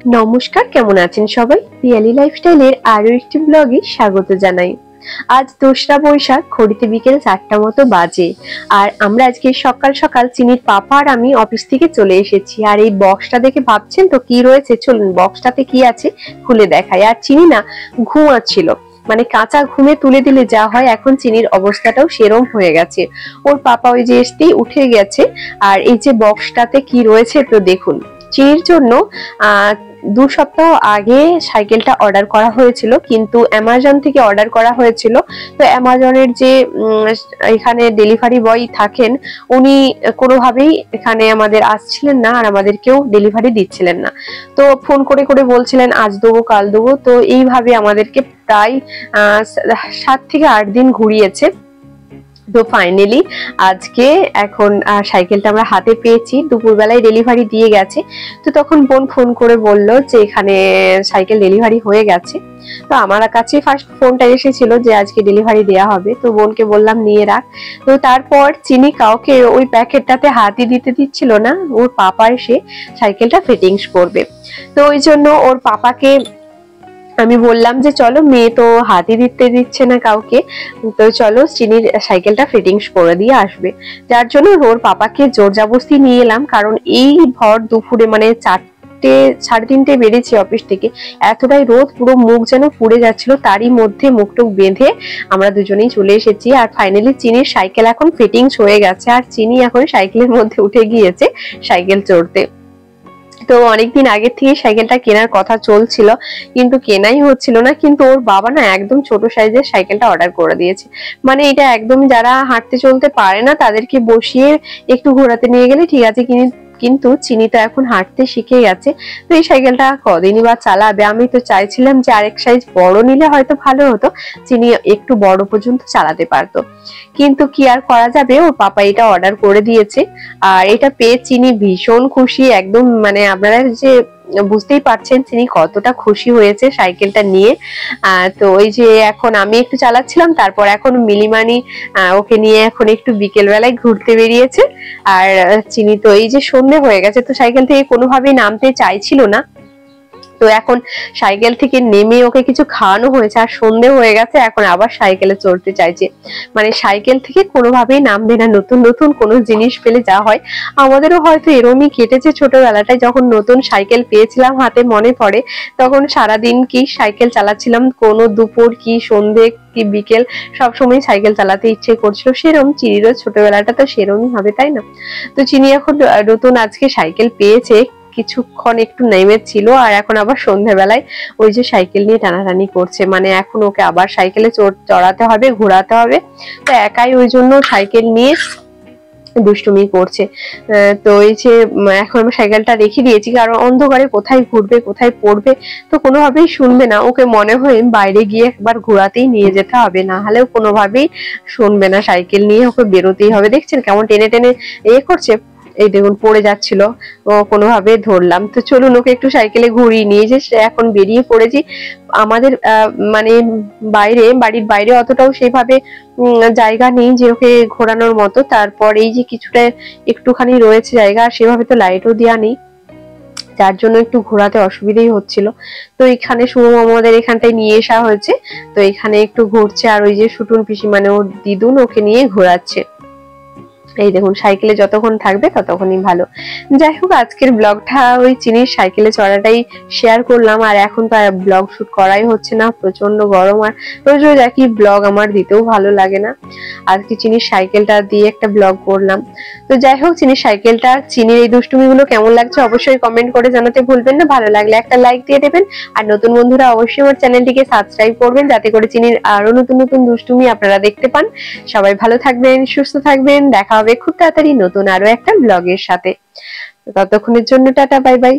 নমস্কার, কেমন আছেন সবাই? রিয়ালি লাইফস্টাইলের আরো একটি ব্লগে স্বাগত জানাই। আজ 2রা বৈশাখ, ঘড়িতে বিকেল 4টা মতো বাজে। আর আমরা আজকে সকাল সকাল চিনির পাপা আর আমি অফিস থেকে চলে এসেছি। আর এই বক্সটা দেখে ভাবছেন তো কি রয়েছে, চলুন বক্সটাতে কি আছে খুলে দেখাই। আর চিনি না ঘুমাচ্ছিল, মানে কাঁচা ঘুমে তুলে দিলে যা হয়, এখন চিনির অবস্থাটাও সেরম হয়ে গেছে। ওর পাপা ওই যে এসতেই উঠে গেছে। আর এই যে বক্সটাতে কি রয়েছে তো দেখুন। চিনির জন্য 2 সপ্তাহ আগে সাইকেলটা অর্ডার করা হয়েছিল, কিন্তু অ্যামাজন থেকে অর্ডার করা হয়েছিল। তো অ্যামাজনের যে এখানে ডেলিভারি বয় থাকেন, উনি কোনোভাবেই এখানে আমাদের আসছিলেন না আর আমাদেরকেও ডেলিভারি দিচ্ছিলেন না। তো ফোন করে করে বলছিলেন আজ দেবো কাল দেবো। তো এইভাবে আমাদেরকে প্রায় 7 থেকে 8 দিন ঘুরিয়েছে। তো ফাইনালি আজকে এখন সাইকেলটা আমরা হাতে পেয়েছি। দুপুরবেলায় ডেলিভারি দিয়ে গেছে। তো তখন বোন ফোন করে বলল যে এখানে সাইকেল ডেলিভারি হয়ে গেছে। তো আমার কাছে ফার্স্ট ফোনটা এসেছিল যে আজকে ডেলিভারি দেয়া হবে। তো বোনকে বললাম নিয়ে রাখ। তো তারপর চিনি কাউকে ওই প্যাকেটটাতে হাতই দিতে দিচ্ছিল না। ওর পাপা এসে সাইকেলটা ফিটিংস করবে। তো ওই জন্য ওর পাপাকে আমি বললাম যে চলো, মেয়ে তো হাতই দিতে দিচ্ছে না কাউকে, তো চলো চিনির সাইকেলটা ফিটিংস করে দিয়ে আসবে। যার জন্য ওর পাপাকে জোর জবরদস্তি নিয়ে এলাম, কারণ এই ভর দুপুরে মানে 4টে 3:30 বেরিয়েছি অফিস থেকে। এতটাই রোদ, পুরো মুখ যেন পুড়ে যাচ্ছিল। তারই মধ্যে মুখটুক বেঁধে আমরা দুজনেই চলে এসেছি। আর ফাইনালি চিনির সাইকেল এখন ফিটিংস হয়ে গেছে। আর চিনি এখন সাইকেলের মধ্যে উঠে গিয়েছে সাইকেল চড়তে। তো অনেকদিন আগে থেকে সাইকেলটা কেনার কথা চলছিল, কিন্তু কেনাই হচ্ছিল না। কিন্তু ওর বাবা না একদম ছোট সাইজের সাইকেলটা অর্ডার করে দিয়েছে। মানে এটা একদম যারা হাঁটতে চলতে পারে না তাদেরকে বসিয়ে একটু ঘোরাতে নিয়ে গেলে ঠিক আছে, কিন্তু চিনি তো এখন হাঁটতে শিখে গেছে। তো এই সাইকেলটা কদিনই বা চালাবে। আমি তো চাইছিলাম যে আরেক সাইজ বড় নিলে হয়তো ভালো হতো, চিনি একটু বড় পর্যন্ত চালাতে পারতো। কিন্তু কি আর করা যাবে, ওর পাপা এটা অর্ডার করে দিয়েছে। আর এটা পেয়ে চিনি ভীষণ খুশি একদম, মানে আপনারা যে বুঝতেই পারছেন চিনি কতটা খুশি হয়েছে সাইকেলটা নিয়ে। তো ওই যে এখন আমি একটু চালাচ্ছিলাম, তারপর এখন মিলিমানি ওকে নিয়ে এখন একটু বিকেল বেলায় ঘুরতে বেরিয়েছে। আর চিনি তো এই যে সন্ধে হয়ে গেছে, তো সাইকেল থেকে কোনোভাবেই নামতে চাইছিল না। তো এখন সাইকেল থেকে নেমে ওকে কিছু খাওয়ানো হয়েছে, আর সন্ধে হয়ে গেছে, এখন আবার সাইকেলে চড়তে চাইছে। মানে সাইকেল থেকে কোনোভাবেই নামবে না। নতুন নতুন কোনো জিনিস পেলে যা হয়, আমাদেরও হয়তো এরমই কেটেছে ছোটবেলাটায়, যখন নতুন সাইকেল পেয়েছিলাম হাতে মনে পড়ে, তখন সারাদিন কি সাইকেল চালাচ্ছিলাম, কোনো দুপুর কি সন্ধে কি বিকেল সবসময় সাইকেল চালাতে ইচ্ছে করছিল। সেরকম চিনিরও ছোটবেলাটা তো সেরমই হবে, তাই না? তো চিনি এখন নতুন আজকে সাইকেল পেয়েছে, কিছুক্ষণ একটু নেমেছিল, আর এখন আবার সন্ধ্যাবেলায় ওই যে সাইকেল নিয়ে টানাটানি করছে। মানে এখন ওকে আবার সাইকেলে চড়াতে হবে, ঘোরাতে হবে। তো একাই ওই জন্য সাইকেল নিয়ে দুষ্টুমি করছে। তো এই যে এখন আমি সাইকেলটা রেখে দিয়েছি, কারণ অন্ধকারে কোথায় ঘুরবে কোথায় পড়বে তো কোনোভাবেই শুনবে না। ওকে মনে হয় বাইরে গিয়ে একবার ঘোরাতেই নিয়ে যেতে হবে, না হলেও কোনোভাবেই শুনবে না। সাইকেল নিয়ে ওকে বেরোতেই হবে। দেখছেন কেমন টেনে টেনে করছে, এই দেখুন পড়ে যাচ্ছিল, ও কোনোভাবে ধরলাম। তো চলুন ওকে একটু সাইকেলে ঘুরিয়ে নিয়ে যে এখন বেরিয়ে পড়েছি। আমাদের মানে বাড়ির বাইরে অতটাও সেইভাবে জায়গা নেই যে ওকে ঘোরানোর মতো। তারপর এই যে কিছুটা একটুখানি রয়েছে জায়গা, আর সেভাবে তো লাইটও দেওয়া নেই, যার জন্য একটু ঘোরাতে অসুবিধাই হচ্ছিল। তো এখানে শুভ আমাদের এখানটায় নিয়ে আসা হয়েছে। তো এখানে একটু ঘুরছে, আর ওই যে সুটুন পিসি মানে ওর দিদুন ওকে নিয়ে ঘোরাচ্ছে। এই দেখুন সাইকেলে যতক্ষণ থাকবে ততক্ষণই ভালো। যাই হোক, আজকের ব্লগটা ওই চিনির সাইকেলে চড়াটাই শেয়ার করলাম। আর এখন তো ব্লগ শুট করাই হচ্ছে না, প্রচন্ড গরম, আর রোজ রোজ একই ব্লগ আমার দিতেও ভালো লাগে না। আজকে চিনির সাইকেলটা দিয়ে একটা ব্লগ করলাম। তো যাই হোক, চিনির সাইকেলটা, চিনির এই দুষ্টুমি গুলো কেমন লাগছে অবশ্যই কমেন্ট করে জানাতে ভুলবেন না। ভালো লাগলে একটা লাইক দিয়ে দেবেন, আর নতুন বন্ধুরা অবশ্যই আমার চ্যানেলটিকে সাবস্ক্রাইব করবেন, যাতে করে চিনির আরো নতুন নতুন দুষ্টুমি আপনারা দেখতে পান। সবাই ভালো থাকবেন, সুস্থ থাকবেন। দেখা হবে খুব তাড়াতাড়ি নতুন আরো একটা ব্লগের সাথে। ততক্ষণের জন্য টাটা, বাই বাই।